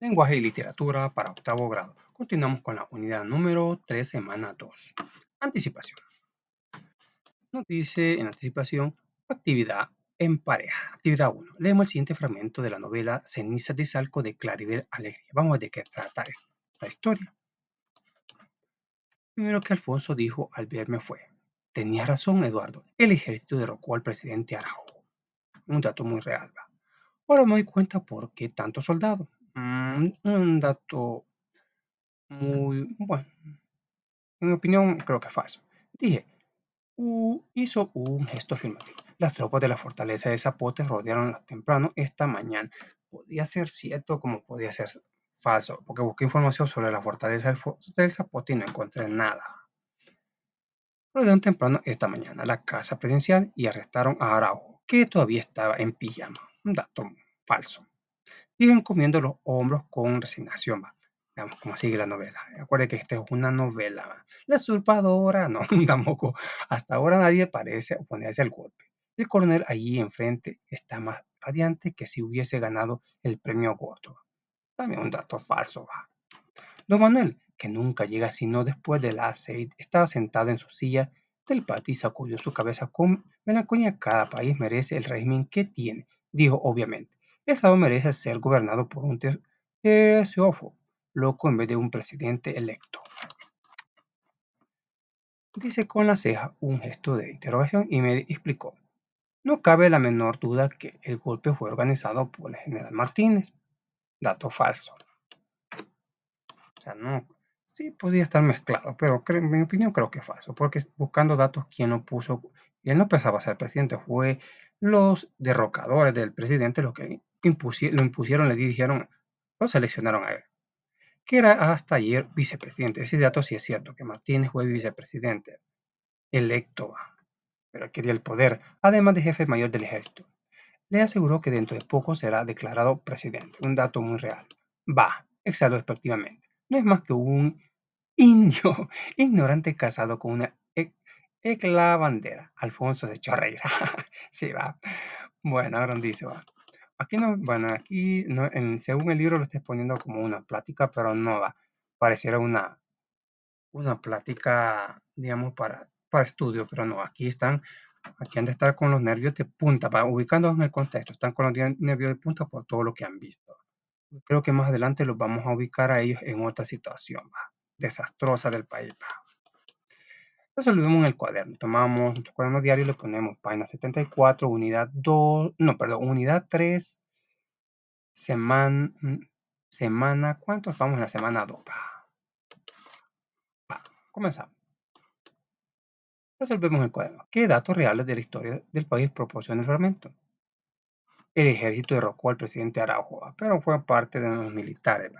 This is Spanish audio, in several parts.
Lenguaje y literatura para octavo grado. Continuamos con la unidad número 3, semana 2. Anticipación. Nos dice en anticipación, actividad en pareja. Actividad 1. Leemos el siguiente fragmento de la novela Cenizas de Salco de Claribel Alegría. Vamos a ver de qué trata esta historia. Primero que Alfonso dijo al verme fue: tenía razón, Eduardo. El ejército derrocó al presidente Araujo. Un dato muy real. ¿Va? Ahora me doy cuenta por qué tantos soldados. Un dato muy bueno. En mi opinión, creo que es falso. Dije, hizo un gesto afirmativo. Las tropas de la fortaleza de Zapote rodearon temprano esta mañana. Podía ser cierto como podía ser falso, porque busqué información sobre la fortaleza del Zapote y no encontré nada. Rodearon temprano esta mañana la casa presidencial y arrestaron a Araujo, que todavía estaba en pijama. Un dato falso. Siguen comiendo los hombros con resignación. ¿Va? Veamos cómo sigue la novela. Recuerde que esta es una novela. ¿Va? La usurpadora, no, tampoco. Hasta ahora nadie parece oponerse al golpe. El coronel allí enfrente está más radiante que si hubiese ganado el premio gordo. También un dato falso. ¿Va? Don Manuel, que nunca llega sino después de las 6, estaba sentado en su silla del patio y sacudió su cabeza con melancolía. Cada país merece el régimen que tiene, dijo obviamente. El Estado merece ser gobernado por un teófo loco en vez de un presidente electo. Dice con la ceja un gesto de interrogación y me explicó. No cabe la menor duda que el golpe fue organizado por el general Martínez. Dato falso. O sea, no, sí podía estar mezclado, pero en mi opinión creo que es falso, porque buscando datos, quien lo puso, él no pensaba ser presidente, fue los derrocadores del presidente los que lo impusieron, le dijeron, lo seleccionaron a él, que era hasta ayer vicepresidente. Ese dato sí es cierto, que Martínez fue vicepresidente electo, pero quería el poder, además de jefe mayor del ejército. Le aseguró que dentro de poco será declarado presidente, un dato muy real. Exhaló despectivamente. No es más que un indio ignorante casado con una eclavandera. Alfonso se echó a reír. Sí, va. Bueno, ahora dice, va. Aquí no, bueno, aquí no, según el libro lo estoy poniendo como una plática, pero no va. Pareciera una plática, digamos, para estudio, pero no, aquí han de estar con los nervios de punta, ubicándolos en el contexto, están con los nervios de punta por todo lo que han visto. Creo que más adelante los vamos a ubicar a ellos en otra situación desastrosa del país. Resolvemos en el cuaderno, tomamos nuestro cuaderno diario y le ponemos página 74, unidad 2, no, perdón, unidad 3, semana, ¿cuántos vamos en la semana 2? Comenzamos. Resolvemos el cuaderno. ¿Qué datos reales de la historia del país proporciona el fragmento? El ejército derrocó al presidente Araujo, pero fue parte de los militares.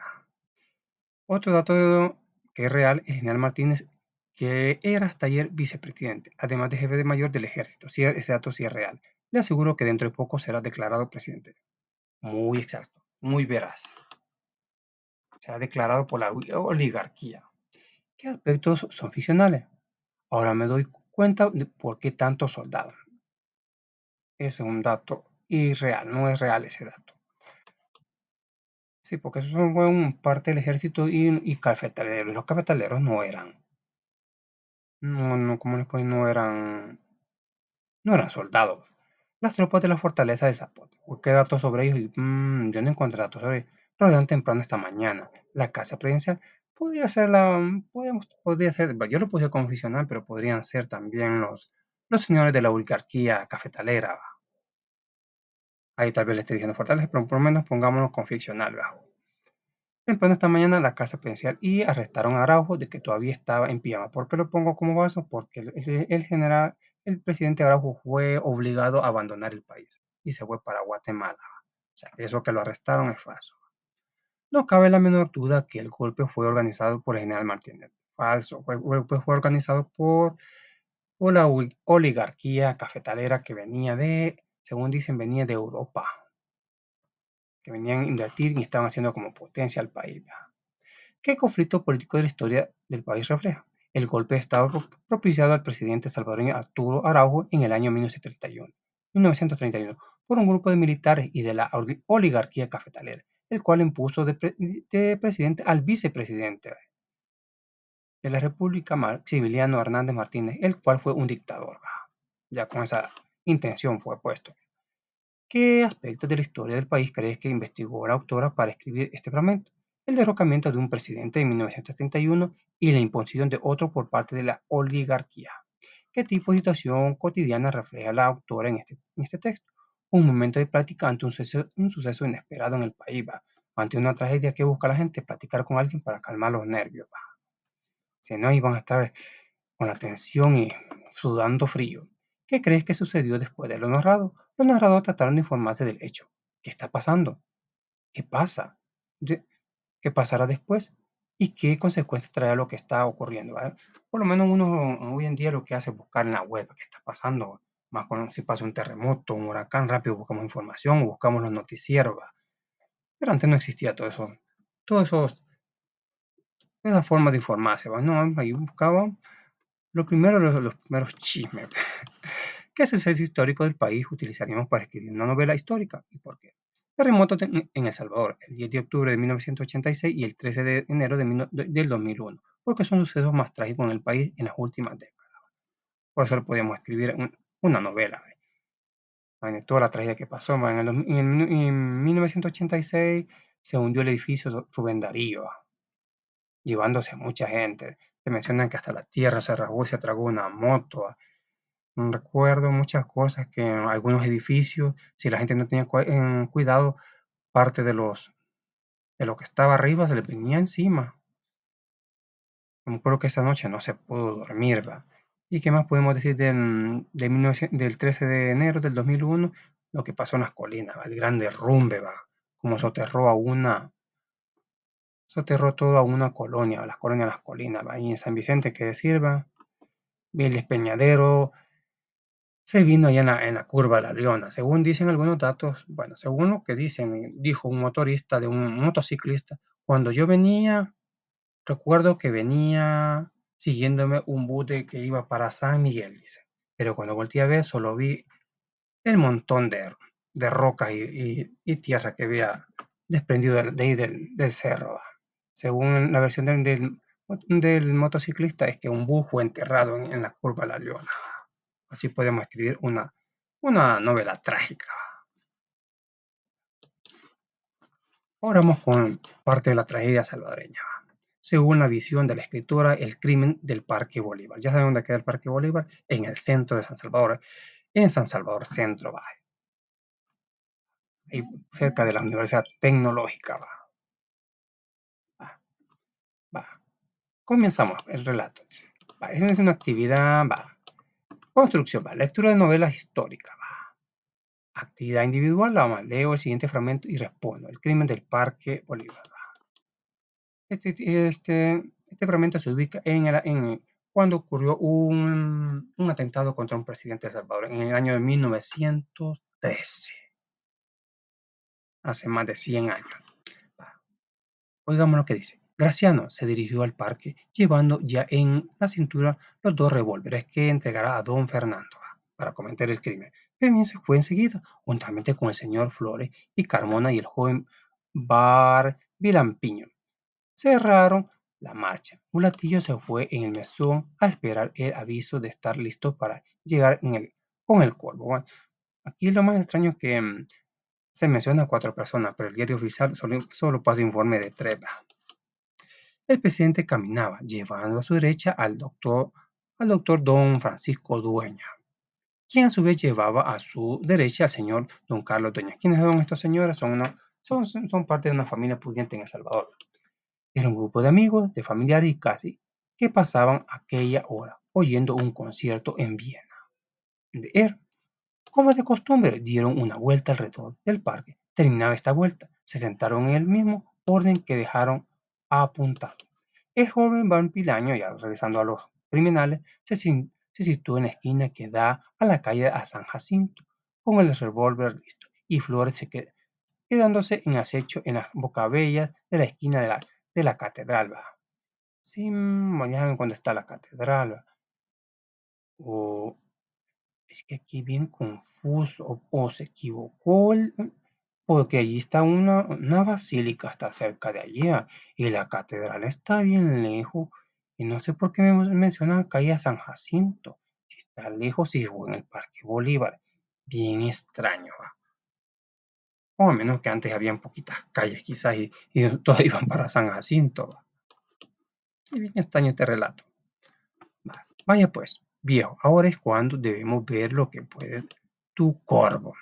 Otro dato que es real, el general Martínez, que era hasta ayer vicepresidente, además de jefe de mayor del ejército. Sí, ese dato sí es real. Le aseguro que dentro de poco será declarado presidente. Muy exacto, muy veraz. Será declarado por la oligarquía. ¿Qué aspectos son ficcionales? Ahora me doy cuenta de por qué tantos soldados. Es un dato irreal, no es real ese dato. Sí, porque esos son parte del ejército y cafetaleros. Los cafetaleros no eran, no, ¿cómo les puedo? No eran soldados. Las tropas de la fortaleza de Zapote. Busqué datos sobre ellos y yo no encontré datos sobre ellos. Rodearon temprano esta mañana. La casa presidencial podría ser podría ser, yo lo puse como ficcional, pero podrían ser también los señores de la oligarquía cafetalera. Ahí tal vez le esté diciendo fortaleza, pero por lo menos pongámonos con ficcional. Temprano esta mañana la casa presidencial y arrestaron a Araujo de que todavía estaba en pijama. ¿Por qué lo pongo como vaso? Porque el presidente Araujo fue obligado a abandonar el país y se fue para Guatemala. O sea, que eso que lo arrestaron es falso. No cabe la menor duda que el golpe fue organizado por el general Martínez. Falso. Fue organizado por la oligarquía cafetalera que venía según dicen, venía de Europa, que venían a invertir y estaban haciendo como potencia al país. ¿Qué conflicto político de la historia del país refleja? El golpe de Estado propiciado al presidente salvadoreño Arturo Araujo en el año 1931 por un grupo de militares y de la oligarquía cafetalera. el cual impuso de presidente al vicepresidente de la República, Maximiliano Hernández Martínez, el cual fue un dictador. Ya con esa intención fue puesto. ¿Qué aspectos de la historia del país crees que investigó la autora para escribir este fragmento? El derrocamiento de un presidente en 1931 y la imposición de otro por parte de la oligarquía. ¿Qué tipo de situación cotidiana refleja la autora en este texto? Un momento de plática ante un suceso inesperado en el país, ante una tragedia que busca la gente platicar con alguien para calmar los nervios. Si no, iban a estar con la tensión y sudando frío. ¿Qué crees que sucedió después de lo narrado? Los narradores trataron de informarse del hecho. ¿Qué está pasando? ¿Qué pasa? De- ¿Qué pasará después? ¿Y qué consecuencias traerá lo que está ocurriendo? ¿Vale? Por lo menos uno hoy en día lo que hace es buscar en la web qué está pasando. Más si pasa un terremoto, un huracán, rápido buscamos información o buscamos los noticieros. Pero antes no existía todo eso. Todo eso, esa forma de informarse. No, ahí buscaban lo primero, los primeros chismes. ¿Qué suceso histórico del país utilizaríamos para escribir una novela histórica y por qué? Terremotos en El Salvador, el 10 de octubre de 1986 y el 13 de enero del 2001, porque son sucesos más trágicos en el país en las últimas décadas. Por eso podíamos escribir una novela. Toda la tragedia que pasó. En 1986 se hundió el edificio Rubén Darío, llevándose a mucha gente. Se mencionan que hasta la tierra se rasgó y se tragó una moto. Recuerdo muchas cosas que en algunos edificios, si la gente no tenía cuidado, parte de lo que estaba arriba se les venía encima. Me acuerdo que esa noche no se pudo dormir, ¿va? ¿Y qué más podemos decir del 13 de enero del 2001? Lo que pasó en las colinas, ¿va? El gran derrumbe, ¿va? Como soterró toda una colonia, las colonias Las Colinas, ¿va? Y en San Vicente, ¿qué decir, va? El despeñadero, se vino allá en la curva de La Leona. Según dicen algunos datos, bueno, según lo que dicen, dijo un motorista de un motociclista, cuando yo venía, recuerdo que venía siguiéndome un bus que iba para San Miguel, dice. Pero cuando volteé a ver, solo vi el montón de rocas y tierra que había desprendido de ahí del cerro. Según la versión del motociclista, es que un bus fue enterrado en la curva de La Leona. Así podemos escribir una novela trágica. Ahora vamos con parte de la tragedia salvadoreña. Según la visión de la escritora, el crimen del Parque Bolívar. Ya saben dónde queda el Parque Bolívar, en el centro de San Salvador, en San Salvador Centro, ahí cerca de la Universidad Tecnológica. Va, va. Comenzamos el relato. Esa es una actividad, construcción, lectura de novelas históricas. Actividad individual, leo el siguiente fragmento y respondo. El crimen del Parque Bolívar. Este fragmento se ubica cuando ocurrió un atentado contra un presidente de El Salvador en el año de 1913, hace más de 100 años. Oigamos lo que dice. Graciano se dirigió al parque llevando ya en la cintura los dos revólveres que entregará a don Fernando para cometer el crimen. Bien se fue enseguida, juntamente con el señor Flores y Carmona y el joven Bar Vilampiño. Cerraron la marcha. Mulatillo se fue en el mesón a esperar el aviso de estar listo para llegar con el Corvo. Bueno, aquí lo más extraño es que se menciona a 4 personas, pero el diario oficial solo pasa informe de 3. El presidente caminaba, llevando a su derecha al doctor don Francisco Dueña, quien a su vez llevaba a su derecha al señor don Carlos Dueña. ¿Quiénes son estos señores? Son parte de una familia pudiente en El Salvador. Era un grupo de amigos, de familiares y casi que pasaban aquella hora oyendo un concierto en Viena. De él, como de costumbre, dieron una vuelta alrededor del parque. Terminada esta vuelta, se sentaron en el mismo orden que dejaron apuntado. El joven vampilaño, ya regresando a los criminales, se sitúa en la esquina que da a la calle a San Jacinto, con el revólver listo, y Flores quedándose en acecho en las bocabellas de la esquina de la catedral. Sí, ya saben dónde está la catedral. Es que aquí bien confuso, o se equivocó, porque allí está una basílica, está cerca de allí, y la catedral está bien lejos, y no sé por qué me mencionan calle a San Jacinto, si está lejos y fue en el Parque Bolívar, bien extraño, o a menos que antes habían poquitas calles quizás y todos iban para San Jacinto, sí, bien extraño este relato. Vaya pues, viejo, ahora es cuando debemos ver lo que puede tu corvo.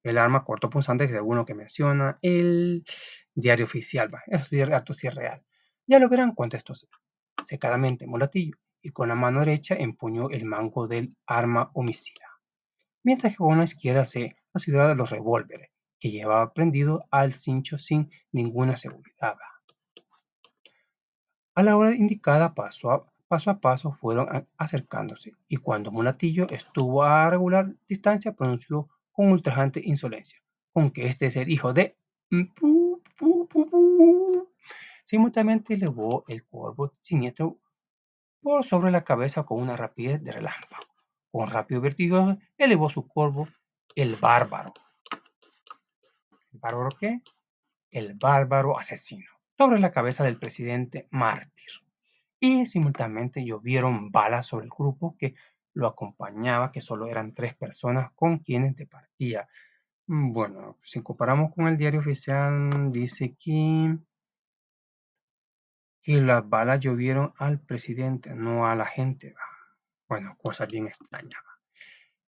El arma cortopunzante, que según lo que menciona el diario oficial, eso sí, dato sí es real. Ya lo verán, contestó secadamente Mulatillo, y con la mano derecha empuñó el mango del arma homicida, mientras que con la izquierda se aseguraba de los revólveres, que llevaba prendido al cincho sin ninguna seguridad. A la hora indicada, paso a paso fueron acercándose, y cuando Mulatillo estuvo a regular distancia, pronunció con ultrajante insolencia: «Con que este es el hijo de...». Pu, pu, pu, pu. Simultáneamente elevó el corvo siniestro por sobre la cabeza con una rapidez de relámpago. Con rápido vértigo elevó su corvo el bárbaro. ¿El bárbaro qué? El bárbaro asesino, sobre la cabeza del presidente mártir. Y simultáneamente llovieron balas sobre el grupo que lo acompañaba, que solo eran 3 personas con quienes departía. Bueno, si comparamos con el diario oficial, dice que las balas llovieron al presidente, no a la gente. Bueno, cosa bien extraña.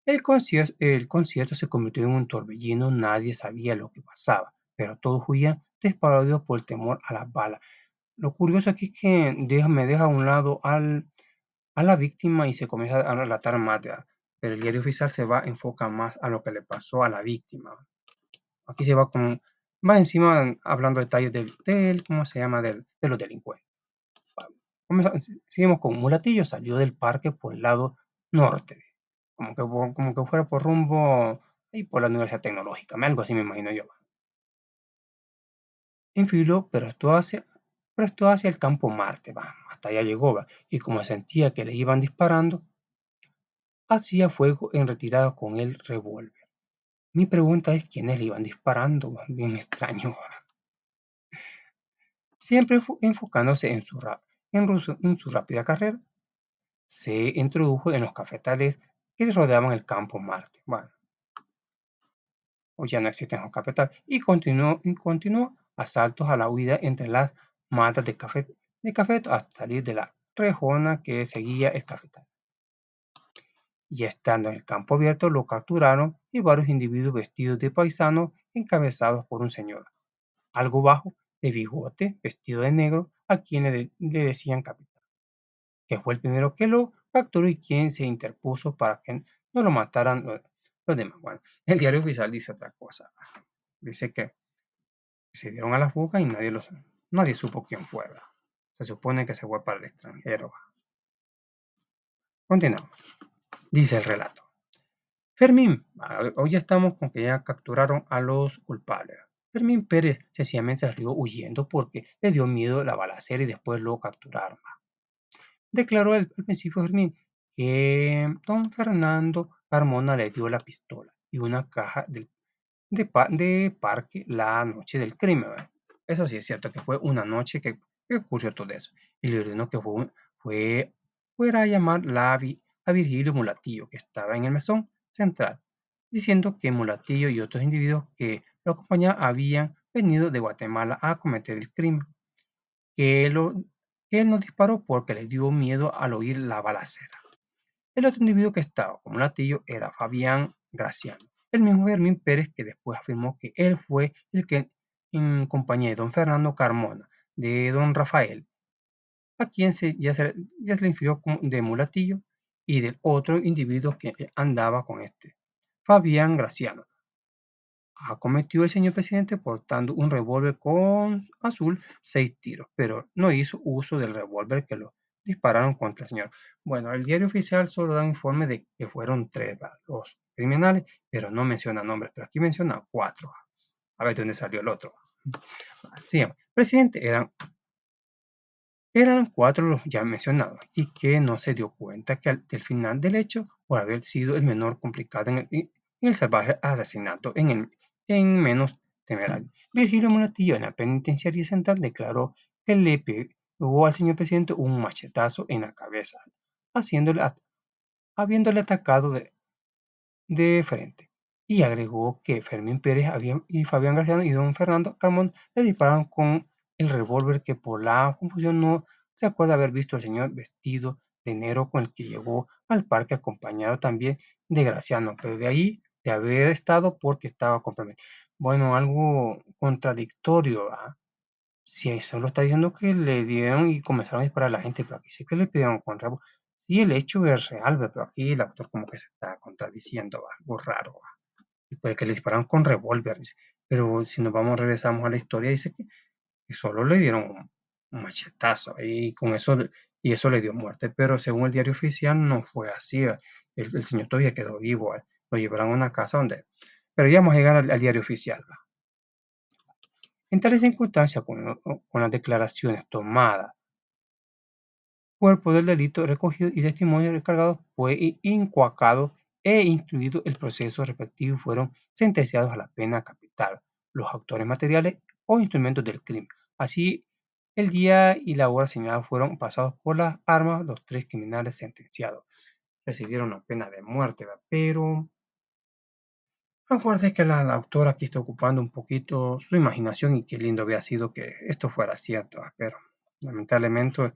El concierto se convirtió en un torbellino, nadie sabía lo que pasaba, pero todos huían despavoridos por el temor a las balas. Lo curioso aquí es que me deja a un lado a la víctima y se comienza a relatar más, ¿verdad? Pero el diario oficial enfoca más a lo que le pasó a la víctima. Aquí se va encima hablando detalles ¿cómo se llama? De los delincuentes. Seguimos con Mulatillo, salió del parque por el lado norte, como que fuera por rumbo y por la Universidad Tecnológica, algo así me imagino yo. Enfiló, pero esto hacia el campo Marte, hasta allá llegó, y como sentía que le iban disparando, hacía fuego en retirada con el revólver. Mi pregunta es quiénes le iban disparando, bien extraño. Siempre enfocándose en su rápida carrera, se introdujo en los cafetales que rodeaban el campo Marte. Bueno, hoy ya no existen los cafetales, y continuó a saltos a la huida entre las matas de café hasta salir de la rejona que seguía el cafetal. Y estando en el campo abierto lo capturaron y varios individuos vestidos de paisano encabezados por un señor, algo bajo, de bigote, vestido de negro, a quien le decían capitán, que fue el primero que lo capturó y quien se interpuso para que no lo mataran los demás. Bueno, el diario oficial dice otra cosa. Dice que se dieron a la fuga y nadie supo quién fue. Se supone que se fue para el extranjero. Continuamos. Dice el relato. Fermín, hoy ya estamos con que ya capturaron a los culpables. Fermín Pérez sencillamente salió huyendo porque le dio miedo la balacera y después lo capturaron. Declaró al principio Fermín que don Fernando Carmona le dio la pistola y una caja de parque la noche del crimen. Eso sí es cierto que fue una noche que ocurrió todo eso. Y le ordenó que fuera a llamar a Virgilio Mulatillo, que estaba en el mesón central, diciendo que Mulatillo y otros individuos que lo acompañaban habían venido de Guatemala a cometer el crimen, que él no disparó porque le dio miedo al oír la balacera. El otro individuo que estaba con Mulatillo era Fabián Graciano, el mismo Fermín Pérez que después afirmó que él fue el que, en compañía de don Fernando Carmona, de don Rafael, a quien ya se le infirió de Mulatillo, y del otro individuo que andaba con Fabián Graciano. Acometió el señor presidente portando un revólver con azul 6 tiros, pero no hizo uso del revólver que lo dispararon contra el señor. Bueno, el diario oficial solo da un informe de que fueron 3 los criminales, pero no menciona nombres, pero aquí menciona 4. A ver de dónde salió el otro. Así, presidente, eran 4 los ya mencionados, y que no se dio cuenta del final del hecho por haber sido el menor complicado en el salvaje asesinato en menos temerario. Virgilio Monatillo, en la penitenciaría central, declaró que le pegó al señor presidente un machetazo en la cabeza, habiéndole atacado de frente. Y agregó que Fermín Pérez y Fabián García y don Fernando Carmón le dispararon con el revólver que por la confusión no se acuerda haber visto al señor vestido de negro con el que llegó al parque acompañado también de Graciano, pero de ahí de haber estado porque estaba comprometido. Bueno, algo contradictorio, ¿verdad? Si eso lo está diciendo que le dieron y comenzaron a disparar a la gente, pero aquí sí que le pidieron con revólver. Sí, el hecho es real, pero aquí el autor como que se está contradiciendo, algo raro. Y puede que le dispararon con revólver, dice. Pero si nos vamos, regresamos a la historia, dice que solo le dieron un machetazo y con eso, y eso le dio muerte. Pero según el diario oficial no fue así. El señor todavía quedó vivo. Lo llevaron a una casa donde... Pero ya vamos a llegar al diario oficial. En tales circunstancias, con las declaraciones tomadas, cuerpo del delito recogido y testimonio recargados fue incoacado e incluido el proceso respectivo y fueron sentenciados a la pena capital, los autores materiales o instrumentos del crimen. Así, el día y la hora señalados fueron pasados por las armas los tres criminales sentenciados. Recibieron la pena de muerte, ¿verdad? Pero acuerde que la autora aquí está ocupando un poquito su imaginación y qué lindo había sido que esto fuera cierto, pero lamentablemente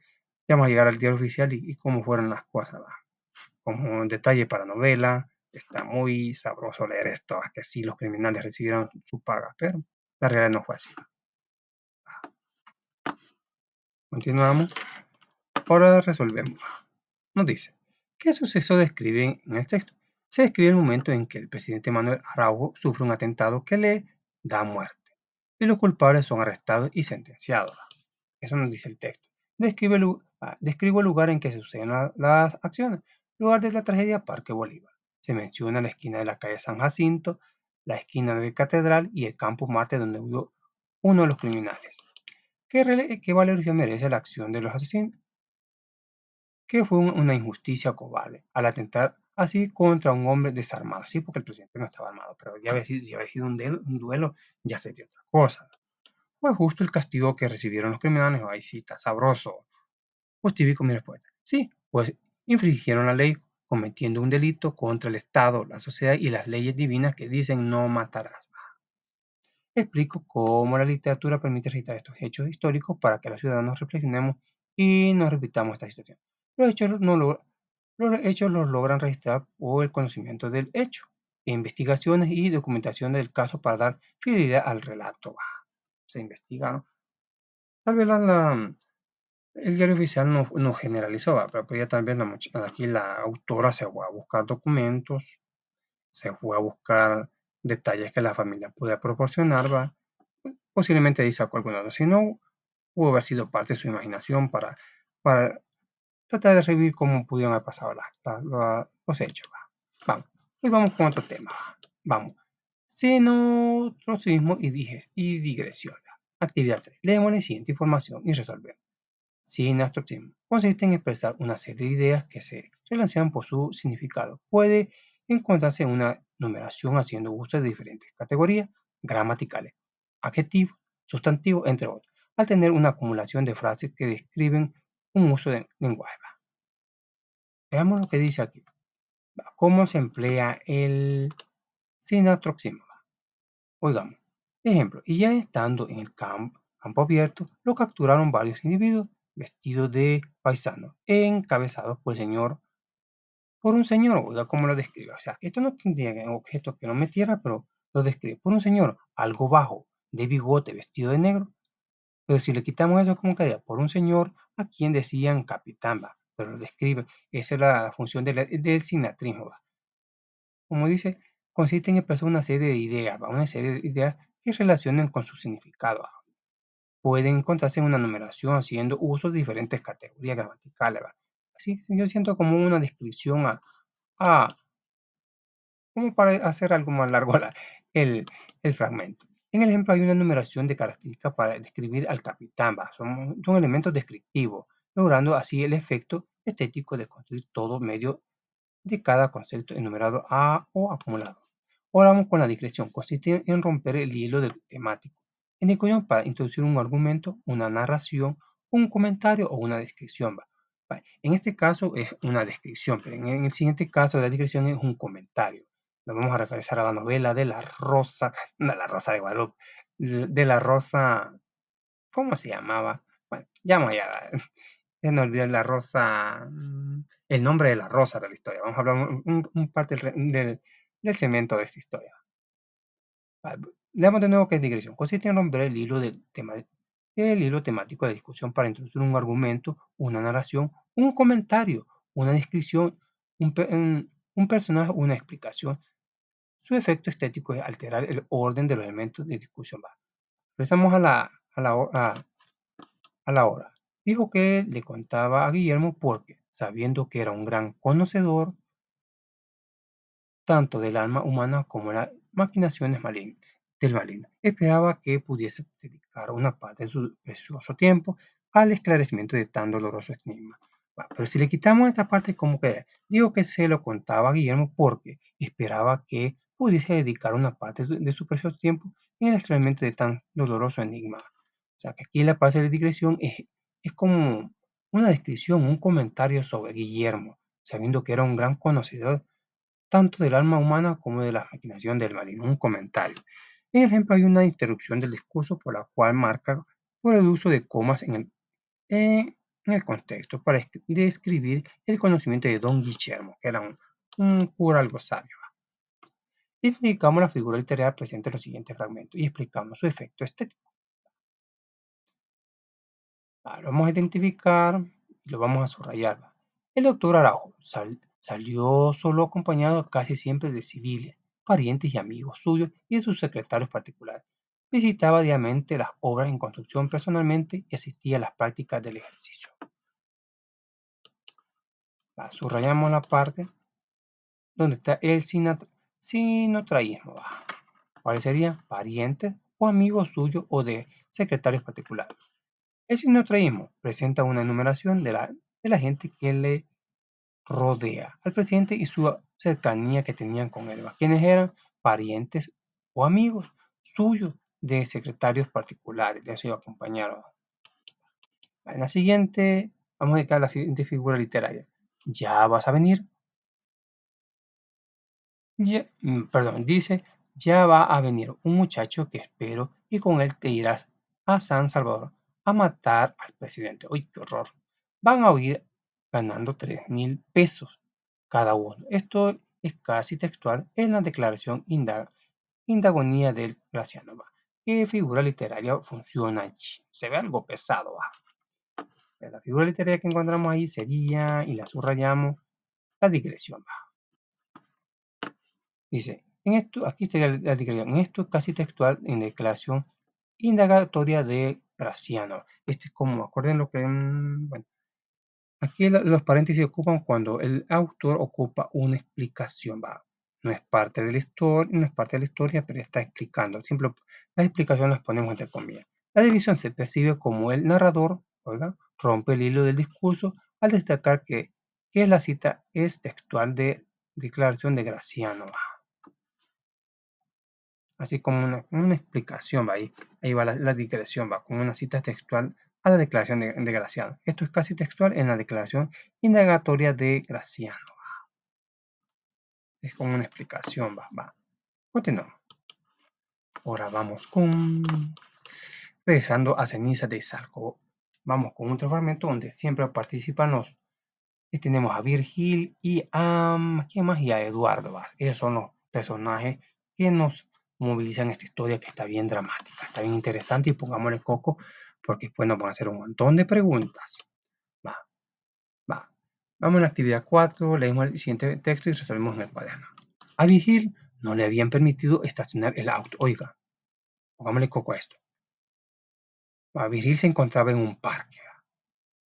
ya vamos a llegar al diario oficial y cómo fueron las cosas, ¿va? Como un detalle para novela, está muy sabroso leer esto, que sí los criminales recibieron su paga, pero la realidad no fue así. Continuamos, ahora resolvemos. Nos dice, ¿qué suceso describen en el texto? Se describe el momento en que el presidente Manuel Araujo sufre un atentado que le da muerte y los culpables son arrestados y sentenciados. Eso nos dice el texto. Describo el lugar en que se suceden las acciones. Lugar de la tragedia, Parque Bolívar. Se menciona la esquina de la calle San Jacinto, la esquina de Catedral y el campo Marte donde huyó uno de los criminales. ¿Qué valoración merece la acción de los asesinos? Que fue una injusticia cobarde al atentar así contra un hombre desarmado. Sí, porque el presidente no estaba armado, pero ya había sido un duelo, ya sería otra cosa. Fue justo el castigo que recibieron los criminales. Ay, sí, está sabroso. Justifico mi respuesta. Sí, pues infringieron la ley cometiendo un delito contra el Estado, la sociedad y las leyes divinas que dicen no matarás. Explico cómo la literatura permite registrar estos hechos históricos para que los ciudadanos reflexionemos y no repitamos esta situación. Los hechos, los hechos los logran registrar por el conocimiento del hecho, investigaciones y documentación del caso para dar fidelidad al relato. Se investigaron. Tal vez el diario oficial no generalizó, pero pues ya también aquí la autora se fue a buscar documentos, se fue a buscar detalles que la familia podía proporcionar, posiblemente ahí sacó algunos datos. Si no, pudo haber sido parte de su imaginación para tratar de revivir cómo pudieron haber pasado los hechos. Vamos, y vamos con otro tema. Vamos. Xenotrocismo y digresión. Actividad 3. Leemos la siguiente información y resolvemos. Sinastrocismo consiste en expresar una serie de ideas que se relacionan por su significado. Puede encontrarse en una numeración haciendo uso de diferentes categorías gramaticales, adjetivos, sustantivos, entre otros, al tener una acumulación de frases que describen un uso de lenguaje. Veamos lo que dice aquí. ¿Cómo se emplea el sinastrocismo? Oigamos. Ejemplo, y ya estando en el campo abierto, lo capturaron varios individuos vestidos de paisano, encabezados por un señor, oiga cómo lo describe. O sea, esto no tendría un objeto que no metiera, pero lo describe por un señor algo bajo, de bigote, vestido de negro. Pero si le quitamos eso, ¿cómo quedaría? Por un señor a quien decían capitán, va. Pero lo describe. Esa es la función del sinatrismo, va. Como dice, consiste en expresar una serie de ideas, ¿va? Una serie de ideas que relacionen con su significado. ¿Va? Pueden encontrarse en una numeración haciendo uso de diferentes categorías gramaticales. ¿Va? Así, sí, yo siento como una descripción a como para hacer algo más largo el fragmento. En el ejemplo hay una numeración de características para describir al capitán. ¿Va? Son elementos descriptivos, logrando así el efecto estético de construir todo medio de cada concepto enumerado o acumulado. Ahora vamos con la digresión. Consiste en romper el hilo temático. En discusión para introducir un argumento, una narración, un comentario o una descripción. Va. En este caso es una descripción, pero en el siguiente caso la descripción es un comentario. Nos vamos a regresar a la novela de la Rosa, no la Rosa de Guadalupe, de la Rosa, ¿cómo se llamaba? Bueno, ya vamos allá. Ya no olvidé la rosa, el nombre de la rosa de la historia. Vamos a hablar un parte del cemento de esta historia. Leamos de nuevo qué es digresión. Consiste en romper el hilo temático de discusión para introducir un argumento, una narración, un comentario, una descripción, un personaje, una explicación. Su efecto estético es alterar el orden de los elementos de discusión. Regresamos a la hora. Dijo que le contaba a Guillermo porque, sabiendo que era un gran conocedor tanto del alma humana como de las maquinaciones del maligno, esperaba que pudiese dedicar una parte de su precioso tiempo al esclarecimiento de tan doloroso enigma. Pero si le quitamos esta parte, ¿cómo queda? Digo que se lo contaba a Guillermo porque esperaba que pudiese dedicar una parte de su precioso tiempo en el esclarecimiento de tan doloroso enigma. O sea, que aquí la parte de digresión es como una descripción, un comentario sobre Guillermo, sabiendo que era un gran conocedor tanto del alma humana como de la maquinación del maligno. Un comentario. En el ejemplo hay una interrupción del discurso por la cual marca por el uso de comas en el contexto para describir el conocimiento de don Guillermo, que era un cura algo sabio. Identificamos la figura literaria presente en los siguientes fragmentos y explicamos su efecto estético. Lo vamos a identificar y lo vamos a subrayar. El doctor Araujo salió solo acompañado casi siempre de civiles, parientes y amigos suyos y de sus secretarios particulares. Visitaba diariamente las obras en construcción personalmente y asistía a las prácticas del ejercicio. Subrayamos la parte donde está el sinotraísmo. ¿Cuáles serían? Parientes o amigos suyos o de secretarios particulares. El sinotraísmo presenta una enumeración de la gente que le rodea al presidente y su cercanía que tenían con él. ¿Quiénes eran? Parientes o amigos suyos de secretarios particulares, de su acompañaron. En la siguiente, vamos a dedicar a la siguiente figura literaria. Ya vas a venir. Perdón, dice, ya va a venir un muchacho que espero y con él te irás a San Salvador a matar al presidente. ¡Uy, qué horror! Van a huir ganando 3,000 pesos cada uno. Esto es casi textual en la declaración indagonía del Graciano. ¿Qué figura literaria funciona allí? Se ve algo pesado. La figura literaria que encontramos ahí sería, y la subrayamos, la digresión. Dice, en esto, aquí sería la digresión, en esto es casi textual en declaración indagatoria de Graciano. Esto es como, acuerden lo que, bueno, aquí los paréntesis ocupan cuando el autor ocupa una explicación, no es parte de la historia, no es parte de la historia, pero está explicando. Siempre las explicaciones las ponemos entre comillas. La división se percibe como el narrador, oiga, rompe el hilo del discurso al destacar que la cita es textual de declaración de Graciano. Así como una explicación, ahí va la digresión, como una cita textual a la declaración de Graciano. Esto es casi textual en la declaración indagatoria de Graciano. Es como una explicación, Continuamos. Ahora vamos regresando a Ceniza de Salco. Vamos con otro fragmento donde siempre participan tenemos a Virgil y ¿quién más? Y a Eduardo. Ellos son los personajes que nos movilizan esta historia que está bien dramática, está bien interesante y pongámosle coco porque después nos van a hacer un montón de preguntas. Va, va. Vamos a la actividad 4, leemos el siguiente texto y resolvemos en el cuaderno. A Virgil no le habían permitido estacionar el auto. Oiga, pongámosle coco a esto. Virgil se encontraba en un parque.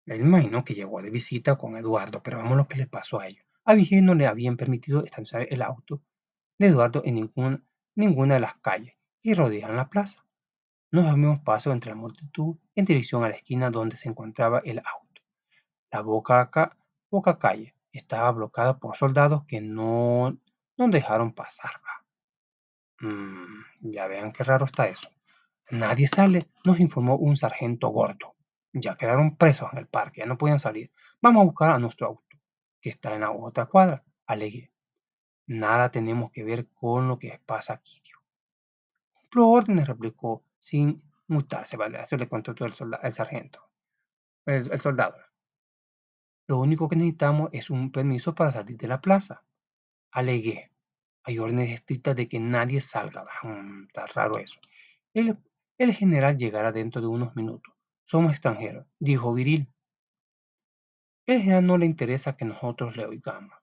Él imagino que llegó de visita con Eduardo, pero vamos a lo que le pasó a ellos. A Virgil no le habían permitido estacionar el auto de Eduardo en ninguna de las calles que rodean la plaza. Nos abrimos paso entre la multitud en dirección a la esquina donde se encontraba el auto. La boca calle estaba bloqueada por soldados que no nos dejaron pasar. Ya vean qué raro está eso. Nadie sale, nos informó un sargento gordo. Ya quedaron presos en el parque, ya no podían salir. Vamos a buscar a nuestro auto, que está en la otra cuadra, alegué. Nada tenemos que ver con lo que pasa aquí, dijo. Cumplo órdenes, replicó sin mutarse, ¿vale? Eso le contó todo el sargento, el soldado. Lo único que necesitamos es un permiso para salir de la plaza, alegué. Hay órdenes estrictas de que nadie salga. Está raro eso. El, el general llegará dentro de unos minutos. Somos extranjeros, dijo Viril. El general no le interesa que nosotros le oigamos.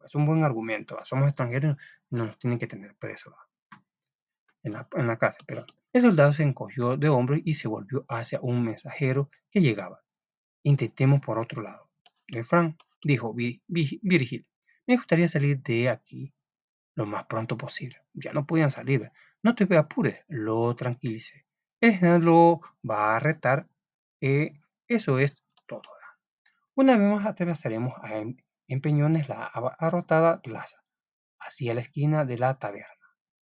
Es un buen argumento. Somos extranjeros y no nos tienen que tener presos en la casa. Pero el soldado se encogió de hombros y se volvió hacia un mensajero que llegaba. Intentemos por otro lado. Frank, dijo Virgil, me gustaría salir de aquí lo más pronto posible. Ya no podían salir. No te apures, lo tranquilicé. El general lo va a retar. Eso es todo. Una vez más atravesaremos a empeñones la abarrotada plaza, hacia la esquina de la taberna.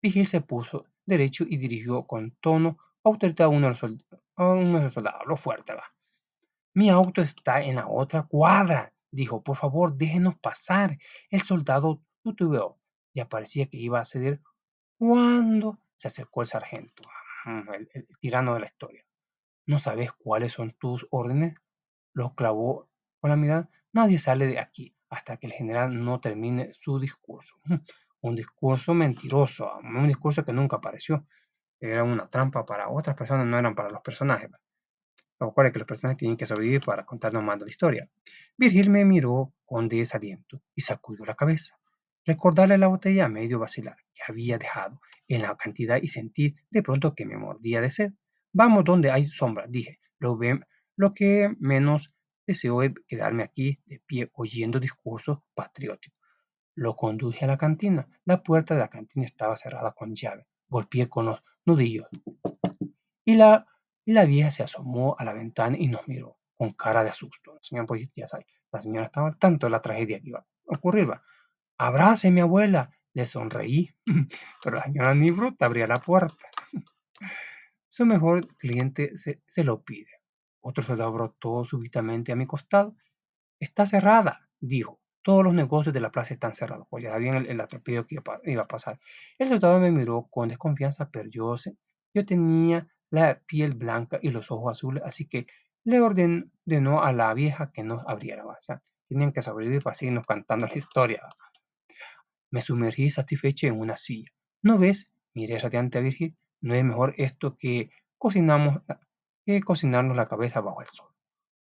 Vigil se puso derecho y dirigió con tono autoritario a uno de los soldados. Lo fuerte, va. Mi auto está en la otra cuadra, dijo. Por favor, déjenos pasar. El soldado tutubeó. Ya parecía que iba a ceder cuando se acercó el sargento, el tirano de la historia. ¿No sabes cuáles son tus órdenes? Lo clavó con la mirada. Nadie sale de aquí hasta que el general no termine su discurso. Un discurso mentiroso, un discurso que nunca apareció. Era una trampa para otras personas, no eran para los personajes. Recuerda que los personajes tienen que sobrevivir para contarnos más de la historia. Virgil me miró con desaliento y sacudió la cabeza. Recordarle la botella a medio vacilar que había dejado en la cantidad y sentí de pronto que me mordía de sed. Vamos donde hay sombra, dije. Lo que menos deseo es quedarme aquí de pie oyendo discursos patrióticos. Lo conduje a la cantina. La puerta de la cantina estaba cerrada con llave. Golpeé con los nudillos y la vieja se asomó a la ventana y nos miró con cara de asusto. La señora, pues ya sabe, la señora estaba al tanto de la tragedia que iba a ocurrir. Va. Abrace, mi abuela. Le sonreí, pero la señora ni bruta abría la puerta. Su mejor cliente se lo pide. Otro soldado brotó súbitamente a mi costado. Está cerrada, dijo. Todos los negocios de la plaza están cerrados, pues ya sabían el atropello que iba a pasar. El soldado me miró con desconfianza, pero yo tenía la piel blanca y los ojos azules, así que le ordenó a la vieja que nos abriera. O sea, tenían que sobrevivir para seguirnos cantando la historia. Me sumergí satisfecho en una silla. ¿No ves? Miré radiante a Virgil. ¿No es mejor esto que cocinarnos la cabeza bajo el sol?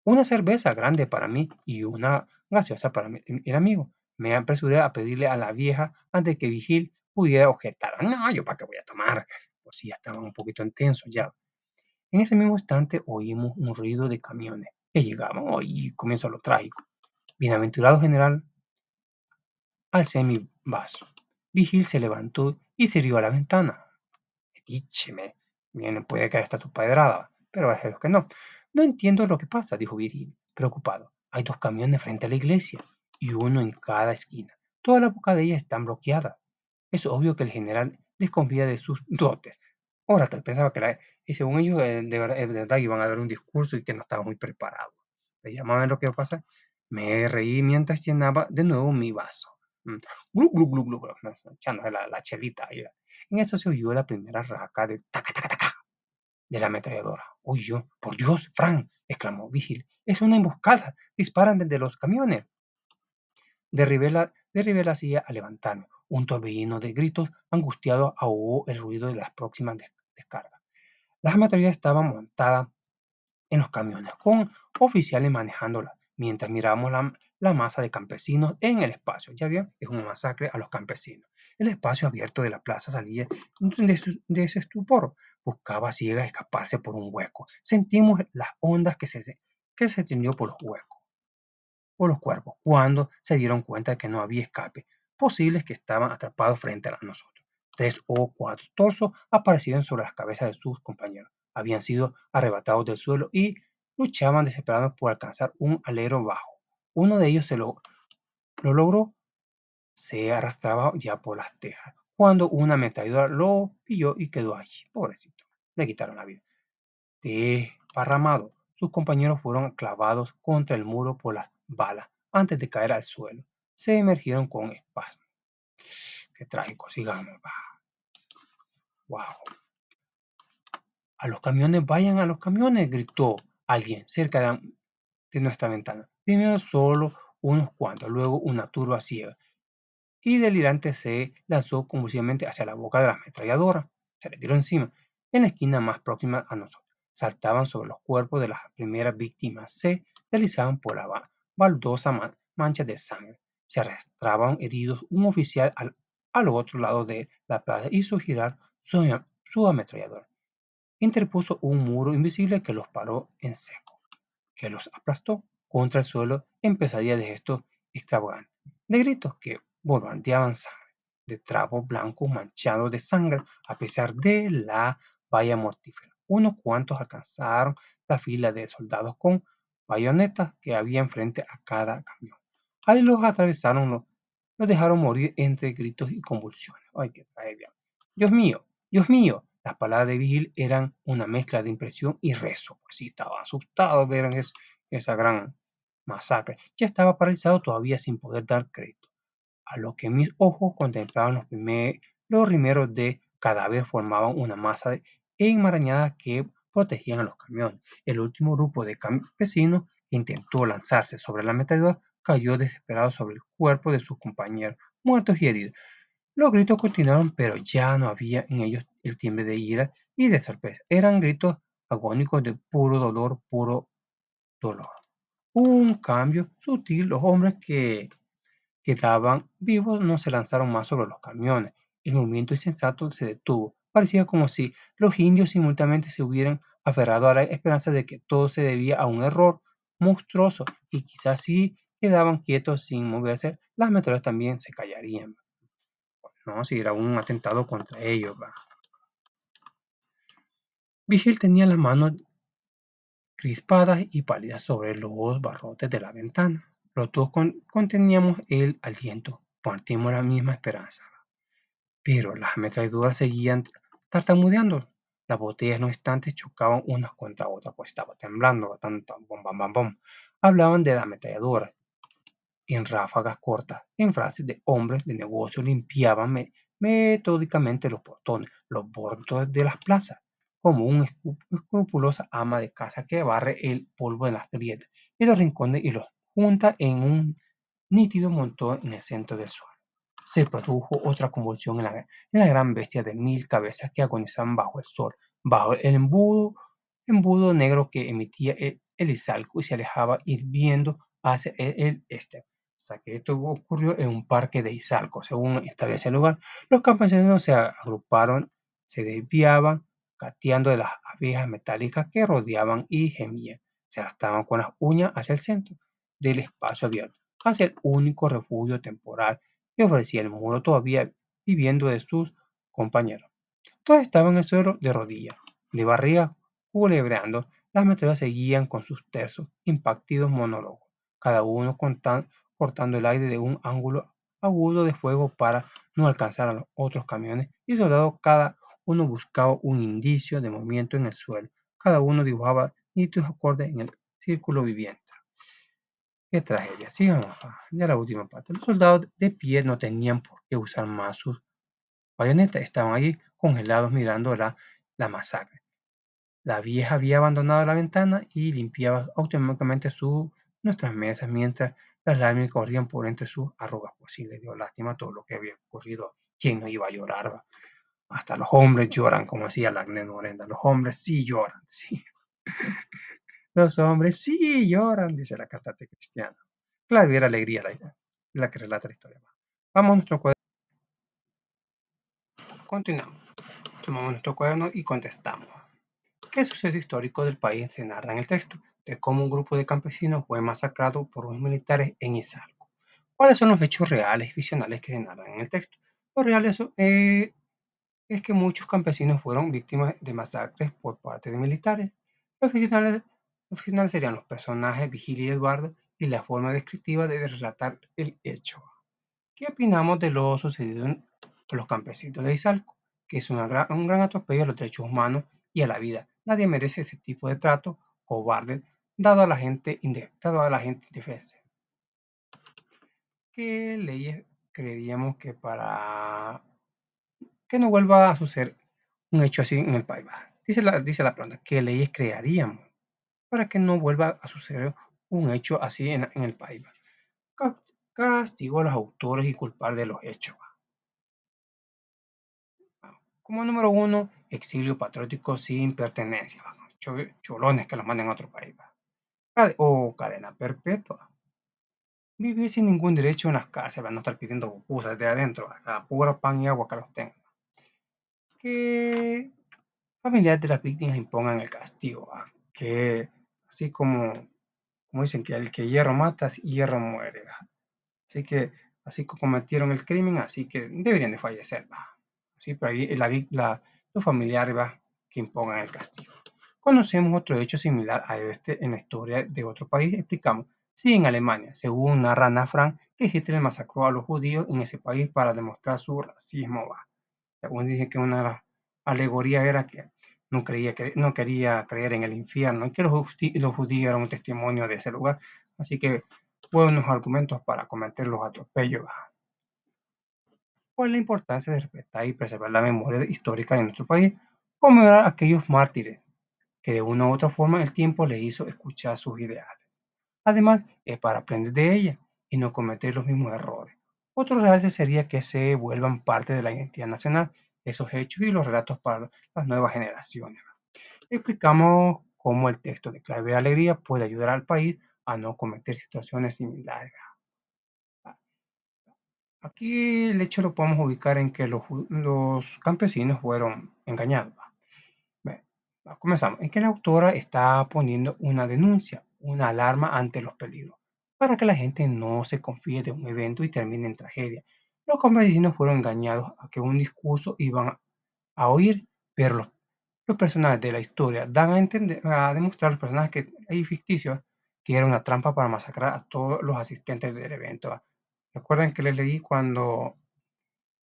Una cerveza grande para mí y una gaseosa para el amigo. Me apresuré a pedirle a la vieja antes que Vigil pudiera objetar. No, yo para qué voy a tomar. Pues sí, ya estaban un poquito intensos ya. En ese mismo instante oímos un ruido de camiones que llegaban. Y comienza lo trágico. Bienaventurado general, alcé mi vaso. Vigil se levantó y se rió a la ventana. Dícheme, bien, puede que hasta tu pedrada, pero es que no. No entiendo lo que pasa, dijo Virgil, preocupado. Hay dos camiones frente a la iglesia y uno en cada esquina. Toda la boca de ellas están bloqueadas. Es obvio que el general desconfía de sus dotes. Ahora, tal pensaba y según ellos, de verdad iban a dar un discurso y que no estaba muy preparado. ¿Le llamaban lo que pasa? Me reí mientras llenaba de nuevo mi vaso. Mm, Glu, glu, glu, glu, glu, echándose la chelita ahí. En eso se oyó la primera raca de taca, taca, taca de la ametralladora. ¡Uy, yo! ¡Por Dios, Frank! Exclamó Vigil. ¡Es una emboscada! ¡Disparan desde los camiones! Derribé la silla a levantarme. Un torbellino de gritos angustiados ahogó el ruido de las próximas descargas. Las ametralladoras estaban montadas en los camiones, con oficiales manejándolas, mientras mirábamos la masa de campesinos en el espacio. Ya vieron, es una masacre a los campesinos. El espacio abierto de la plaza salía de ese estupor. Buscaba a ciegas escaparse por un hueco. Sentimos las ondas que se tendió por los huecos, por los cuerpos, cuando se dieron cuenta de que no había escape, posibles que estaban atrapados frente a nosotros. 3 o 4 torsos aparecieron sobre las cabezas de sus compañeros. Habían sido arrebatados del suelo y luchaban desesperados por alcanzar un alero bajo. Uno de ellos lo logró, se arrastraba ya por las tejas. cuando una ametralladora lo pilló y quedó allí. Pobrecito, le quitaron la vida. Desparramado, sus compañeros fueron clavados contra el muro por las balas antes de caer al suelo. Se emergieron con espasmos. Qué trágico, sigamos. Wow. A los camiones, vayan a los camiones, gritó alguien cerca de nuestra ventana. Primero solo unos cuantos, luego una turba ciega y delirante se lanzó convulsivamente hacia la boca de la ametralladora. Se le tiró encima, en la esquina más próxima a nosotros. Saltaban sobre los cuerpos de las primeras víctimas, se deslizaban por la baldosa mancha de sangre. Se arrastraban heridos. Un oficial al otro lado de la plaza hizo girar su ametralladora. Interpuso un muro invisible que los paró en seco, que los aplastó contra el suelo en pesadillas de gestos extravagantes, de gritos que borboteaban sangre, de trapos blancos manchados de sangre a pesar de la valla mortífera. Unos cuantos alcanzaron la fila de soldados con bayonetas que había enfrente a cada camión. Ahí los atravesaron, los dejaron morir entre gritos y convulsiones. ¡Ay, qué tragedia! ¡Dios mío! ¡Dios mío! Las palabras de Vigil eran una mezcla de impresión y rezo. Pues sí, estaba asustado ver esa gran masacre. Ya estaba paralizado todavía sin poder dar crédito. A lo que mis ojos contemplaban los rimeros de cadáveres formaban una masa enmarañada que protegían a los camiones. El último grupo de campesinos que intentó lanzarse sobre la ametralladora cayó desesperado sobre el cuerpo de sus compañeros, muertos y heridos. Los gritos continuaron, pero ya no había en ellos el timbre de ira y de sorpresa. Eran gritos agónicos de puro dolor, puro dolor. Hubo un cambio sutil. Los hombres que quedaban vivos no se lanzaron más sobre los camiones. El movimiento insensato se detuvo. Parecía como si los indios simultáneamente se hubieran aferrado a la esperanza de que todo se debía a un error monstruoso y quizás si quedaban quietos sin moverse, las metrallas también se callarían. No, si era un atentado contra ellos, va. Vigil tenía las manos crispadas y pálidas sobre los barrotes de la ventana. Los dos conteníamos el aliento, partimos la misma esperanza. Pero las ametralladoras seguían tartamudeando. Las botellas, no obstante, chocaban unas contra otras, pues estaba temblando, tanto, bom, bam, bam, bom. Hablaban de la ametralladora en ráfagas cortas, en frases de hombres de negocio, limpiaban metódicamente los portones, los bordos de las plazas, como una escrupulosa ama de casa que barre el polvo de las grietas y los rincones y los junta en un nítido montón en el centro del suelo. Se produjo otra convulsión en la gran bestia de 1000 cabezas que agonizaban bajo el sol, bajo el embudo negro que emitía el Izalco y se alejaba hirviendo hacia el este. O sea que esto ocurrió en un parque de Izalco, según establece el lugar. Los campesinos se agruparon, se desviaban, gateando de las abejas metálicas que rodeaban y gemían. Se arrastraban con las uñas hacia el centro del espacio abierto, hacia el único refugio temporal que ofrecía el muro, todavía viviendo de sus compañeros. Todos estaban en el suelo de rodillas, de barriga, culebreando. Las metrallas seguían con sus tersos, impactados monólogos, cada uno cortando el aire de un ángulo agudo de fuego para no alcanzar a los otros camiones, y soldados cada uno buscaba un indicio de movimiento en el suelo, cada uno dibujaba nítidos acordes en el círculo viviente. Qué tragedia. Sigamos, ya la última parte. Los soldados de pie no tenían por qué usar más sus bayonetas, estaban allí congelados mirando la masacre. La vieja había abandonado la ventana y limpiaba automáticamente nuestras mesas mientras las lágrimas corrían por entre sus arrugas. Pues sí, le dio lástima todo lo que había ocurrido. ¿Quién no iba a llorar? Va? Hasta los hombres lloran, como decía la Morenda. Los hombres sí lloran, sí. Los hombres sí lloran, dice la cantante cristiana. Claro, y era alegría la que relata la historia. Vamos a nuestro cuaderno. Continuamos. Tomamos nuestro cuaderno y contestamos. ¿Qué suceso histórico del país se narra en el texto? De cómo un grupo de campesinos fue masacrado por unos militares en Izalco. ¿Cuáles son los hechos reales y ficcionales que se narran en el texto? Lo real es que muchos campesinos fueron víctimas de masacres por parte de militares. Los ficcionales serían los personajes Vigil y Eduardo y la forma descriptiva de relatar el hecho. ¿Qué opinamos de lo sucedido a los campesinos de Izalco, que es un gran atropello a los derechos humanos y a la vida. Nadie merece ese tipo de trato cobarde dado a la gente indefensa. ¿Qué leyes creeríamos que para que no vuelva a suceder un hecho así en el país? Dice la pregunta, ¿qué leyes crearíamos para que no vuelva a suceder un hecho así en el país? Castigo a los autores y culpables de los hechos. Como número uno, exilio patriótico sin pertenencia. Cholones que los manden a otro país. O cadena perpetua. Vivir sin ningún derecho en las cárceles, no estar pidiendo pupusas de adentro, a puro pan y agua que los tengan. Que familiares de las víctimas impongan el castigo. Que así como dicen que el que hierro mata, hierro muere. Así que, así que cometieron el crimen, así que deberían de fallecer. Así, pero ahí los familiares que impongan el castigo. Conocemos otro hecho similar a este en la historia de otro país. Explicamos. Sí, en Alemania, según narra Ana Frank, que Hitler masacró a los judíos en ese país para demostrar su racismo. Según dicen que una de las alegorías era que no quería creer en el infierno y que los judíos eran un testimonio de ese lugar. Así que buenos argumentos para cometer los atropellos. ¿Cuál es la importancia de respetar y preservar la memoria histórica de nuestro país? Conmemorar a aquellos mártires que de una u otra forma el tiempo le hizo escuchar sus ideales. Además, es para aprender de ella y no cometer los mismos errores. Otro realce sería que se vuelvan parte de la identidad nacional, esos hechos y los relatos para las nuevas generaciones. Explicamos cómo el texto de Clave de Alegría puede ayudar al país a no cometer situaciones similares. Aquí el hecho lo podemos ubicar en que los campesinos fueron engañados. Bueno, comenzamos. En que la autora está poniendo una denuncia, una alarma ante los peligros, para que la gente no se confíe de un evento y termine en tragedia. Los campesinos fueron engañados a que un discurso iban a oír, pero los personajes de la historia dan a entender, a demostrar a los personajes que hay ficticios que era una trampa para masacrar a todos los asistentes del evento. ¿Recuerdan que les leí cuando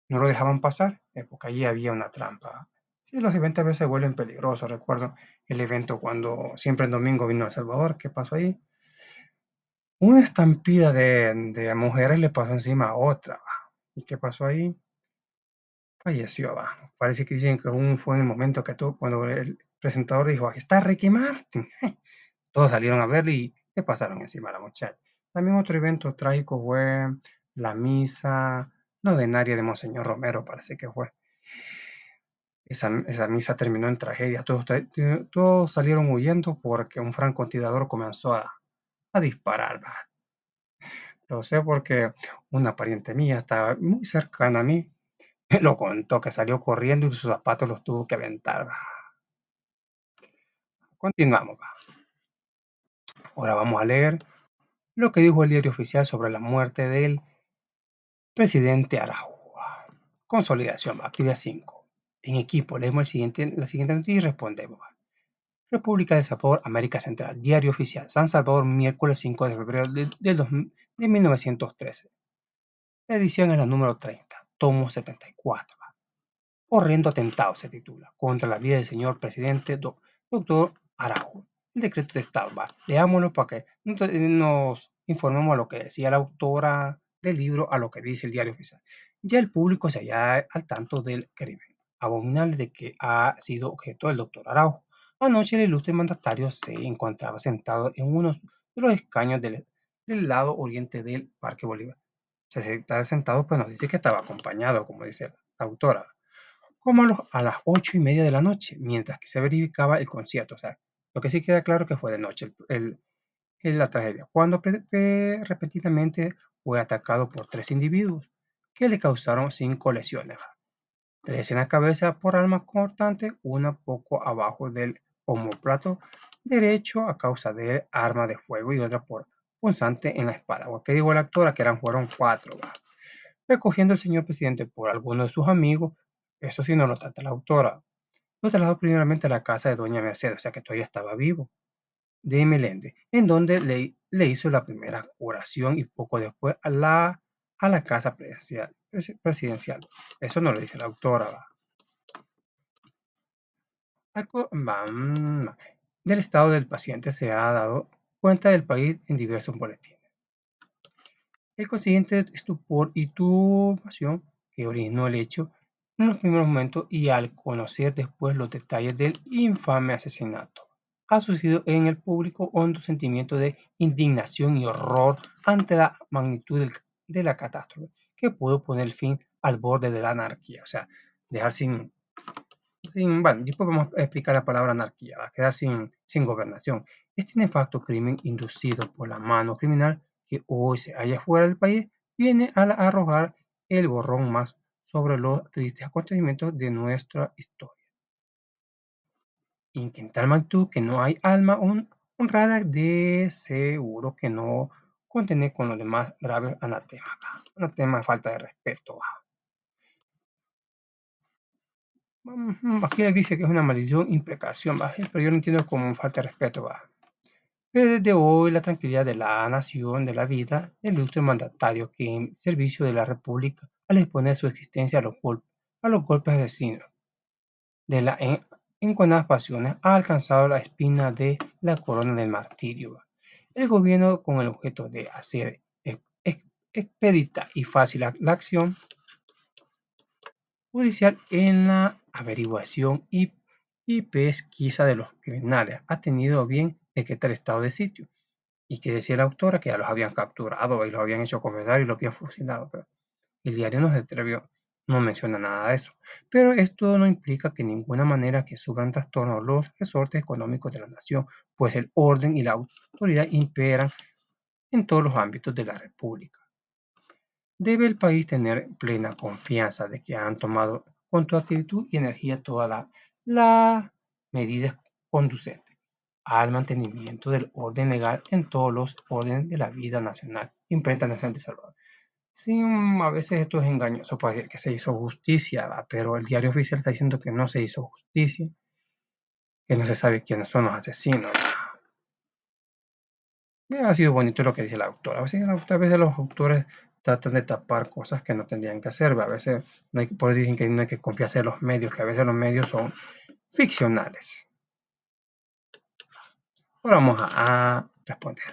no lo dejaban pasar? Porque allí había una trampa. Sí, los eventos a veces se vuelven peligrosos. Recuerdo el evento cuando siempre en domingo vino a El Salvador. ¿Qué pasó ahí? Una estampida de mujeres le pasó encima a otra. ¿Y qué pasó ahí? Falleció. Parece que dicen que fue en el momento que todo, cuando el presentador dijo, aquí está Ricky Martin. Todos salieron a verle y le pasaron encima a la muchacha. También otro evento trágico fue la misa novenaria de Monseñor Romero, parece que fue. Esa misa terminó en tragedia. Todos salieron huyendo porque un francotirador comenzó a disparar. Lo sé porque una pariente mía estaba muy cercana a mí. Me lo contó que salió corriendo y sus zapatos los tuvo que aventar. Continuamos. Ahora vamos a leer lo que dijo el diario oficial sobre la muerte del presidente Araujo. Consolidación, actividad 5. En equipo, leemos la siguiente noticia y respondemos. República de Salvador, América Central, Diario Oficial, San Salvador, miércoles 5 de febrero de 1913. La edición es la número 30, tomo 74. Horrendo atentado se titula, contra la vida del señor presidente doctor Araujo. El decreto de Estado, leámoslo para que nos informemos a lo que decía la autora del libro, a lo que dice el diario oficial. Ya el público se halla al tanto del crimen abominable de que ha sido objeto el doctor Araujo. Anoche el ilustre mandatario se encontraba sentado en uno de los escaños del lado oriente del Parque Bolívar. Se estaba sentado, pues nos dice que estaba acompañado, como dice la autora, como a las 8:30 de la noche, mientras que se verificaba el concierto. O sea, lo que sí queda claro que fue de noche la tragedia, cuando repentinamente fue atacado por tres individuos que le causaron 5 lesiones. Tres en la cabeza por arma cortante, una poco abajo del omóplato derecho a causa de arma de fuego y otra por punzante en la espalda. O que digo la actora que fueron cuatro. Recogiendo el señor presidente por alguno de sus amigos, eso sí no lo trata la autora. Lo trasladó primeramente a la casa de doña Mercedes, o sea que todavía estaba vivo, de Meléndez, en donde le hizo la primera curación y poco después a la casa presidencial. Eso no lo dice la autora. Del estado del paciente se ha dado cuenta del país en diversos boletines. El consiguiente estupor y turbación que originó el hecho en los primeros momentos y al conocer después los detalles del infame asesinato, ha surgido en el público hondo sentimiento de indignación y horror ante la magnitud de la catástrofe que pudo poner fin al borde de la anarquía, o sea, dejar bueno, después vamos a explicar la palabra anarquía, va a quedar sin gobernación. Este nefasto crimen inducido por la mano criminal que hoy se halla fuera del país viene a arrojar el borrón más sobre los tristes acontecimientos de nuestra historia. Y que en tal magnitud que no hay alma honrada de seguro que no contiene con los demás graves anatemas. Anatema de falta de respeto. Aquí dice que es una maldición, imprecación, pero yo lo entiendo como falta de respeto. Pero desde hoy la tranquilidad de la nación, de la vida, del ilustre mandatario que en servicio de la República, al exponer su existencia a los golpes asesinos de las enconadas pasiones, ha alcanzado la espina de la corona del martirio. El gobierno, con el objeto de hacer expedita y fácil la acción judicial en la averiguación y pesquisa de los criminales, ha tenido bien decretar estado de sitio. Y que decía la autora que ya los habían capturado y los habían hecho confesar y los habían fusilado. Pero el diario no se atrevió, no menciona nada de eso. Pero esto no implica que de ninguna manera que sufran trastorno los resortes económicos de la nación, pues el orden y la autoridad imperan en todos los ámbitos de la República. Debe el país tener plena confianza de que han tomado con toda actitud y energía todas las medidas conducentes al mantenimiento del orden legal en todos los órdenes de la vida nacional, imprenta nacional de Salvador. Sí, a veces esto es engañoso, puede decir que se hizo justicia, pero el diario oficial está diciendo que no se hizo justicia, que no se sabe quiénes son los asesinos. Ha sido bonito lo que dice la autora. A veces los autores tratan de tapar cosas que no tendrían que hacer. A veces por eso dicen que no hay que confiarse en los medios, que a veces los medios son ficcionales. Ahora vamos a responder.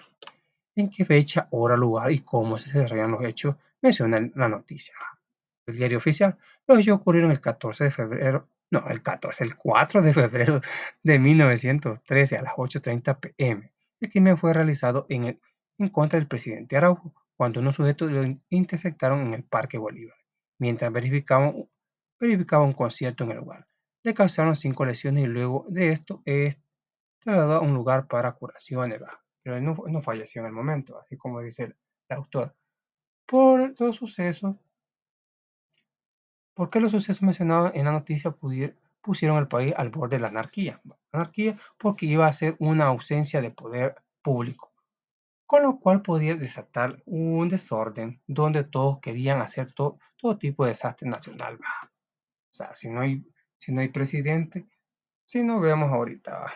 ¿En qué fecha, hora, lugar y cómo se desarrollan los hechos? Menciona la noticia. El diario oficial. Los hechos ocurrieron el 14 de febrero, no, el 4 de febrero de 1913 a las 8:30 p.m. El crimen fue realizado en contra del presidente Araujo, cuando unos sujetos lo interceptaron en el Parque Bolívar, mientras verificaban un concierto en el lugar. Le causaron 5 lesiones y luego de esto es trasladado a un lugar para curaciones, pero él no falleció en el momento, así como dice el autor. Por los sucesos ¿Por qué los sucesos mencionados en la noticia pusieron al país al borde de la anarquía? Anarquía porque iba a ser una ausencia de poder público, con lo cual podía desatar un desorden donde todos querían hacer todo tipo de desastre nacional. O sea, si no hay presidente, si no vemos ahorita,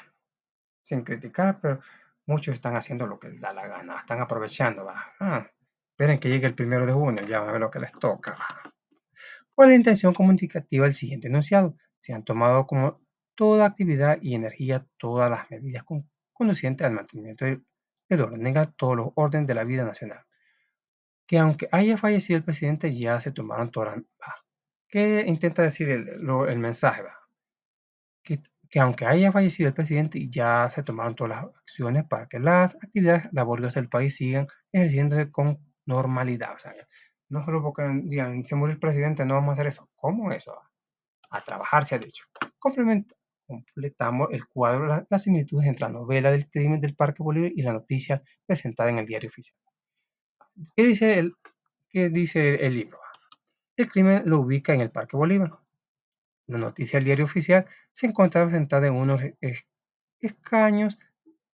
sin criticar, pero muchos están haciendo lo que les da la gana, están aprovechando. Esperen que llegue el 1 de junio, ya van a ver lo que les toca. Con la intención comunicativa del siguiente enunciado, se han tomado como toda actividad y energía todas las medidas conducientes al mantenimiento del orden legal, todos los órdenes de la vida nacional. Que aunque haya fallecido el presidente, ya se tomaron todas las... ¿Qué intenta decir el mensaje? Que, que aunque haya fallecido el presidente, ya se tomaron todas las acciones para que las actividades laboriosas del país sigan ejerciéndose con normalidad. O sea, no solo porque digan, se murió el presidente, no vamos a hacer eso. ¿Cómo eso? A trabajar, se ha dicho. Completamos el cuadro, las similitudes entre la novela del crimen del Parque Bolívar y la noticia presentada en el diario oficial. ¿Qué dice el libro? El crimen lo ubica en el Parque Bolívar. La noticia del diario oficial se encontraba sentada en unos escaños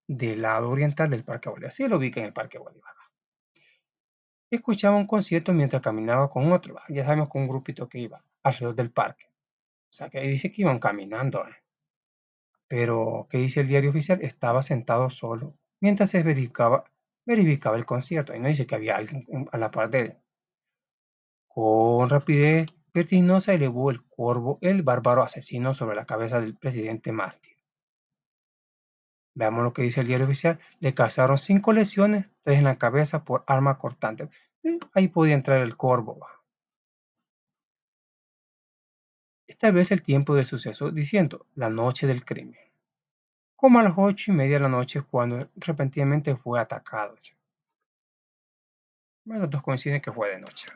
del lado oriental del Parque Bolívar. Sí, lo ubica en el Parque Bolívar. Escuchaba un concierto mientras caminaba con otro. Ya sabemos con un grupito que iba alrededor del parque. O sea, que dice que iban caminando. Pero, ¿qué dice el diario oficial? Estaba sentado solo mientras se verificaba el concierto. Y no dice que había alguien a la par de él. Con rapidez vertiginosa elevó el corvo el bárbaro asesino sobre la cabeza del presidente mártir. Veamos lo que dice el diario oficial. Le causaron 5 lesiones, 3 en la cabeza por arma cortante. Ahí podía entrar el corvo. Establece el tiempo del suceso diciendo la noche del crimen. Como a las 8:30 de la noche cuando repentinamente fue atacado. Bueno, los dos coinciden que fue de noche.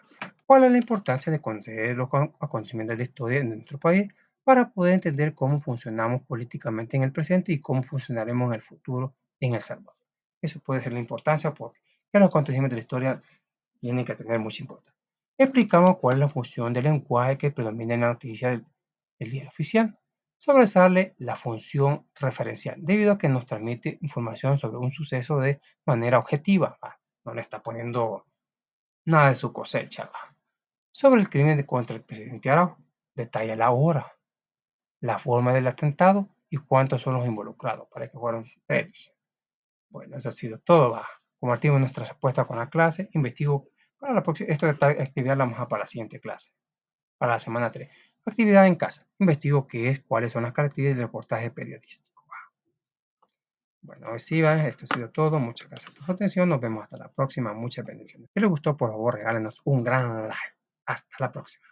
¿Cuál es la importancia de conocer los acontecimientos de la historia en nuestro país para poder entender cómo funcionamos políticamente en el presente y cómo funcionaremos en el futuro en El Salvador? Eso puede ser la importancia porque los acontecimientos de la historia tienen que tener mucha importancia. Explicamos cuál es la función del lenguaje que predomina en la noticia del diario oficial. Sobresale la función referencial, debido a que nos transmite información sobre un suceso de manera objetiva. No le está poniendo nada de su cosecha. Sobre el crimen contra el presidente Araujo, detalla la hora, la forma del atentado y cuántos son los involucrados, para que fueron 3. Bueno, eso ha sido todo. Compartimos nuestra respuesta con la clase. Investigo para la próxima. Esta actividad la vamos a para la siguiente clase, para la semana 3. Actividad en casa. Investigo qué es, cuáles son las características del reportaje periodístico. Bueno, sí, esto ha sido todo. Muchas gracias por su atención. Nos vemos hasta la próxima. Muchas bendiciones. Si les gustó, por favor, regálenos un gran like. Hasta la próxima.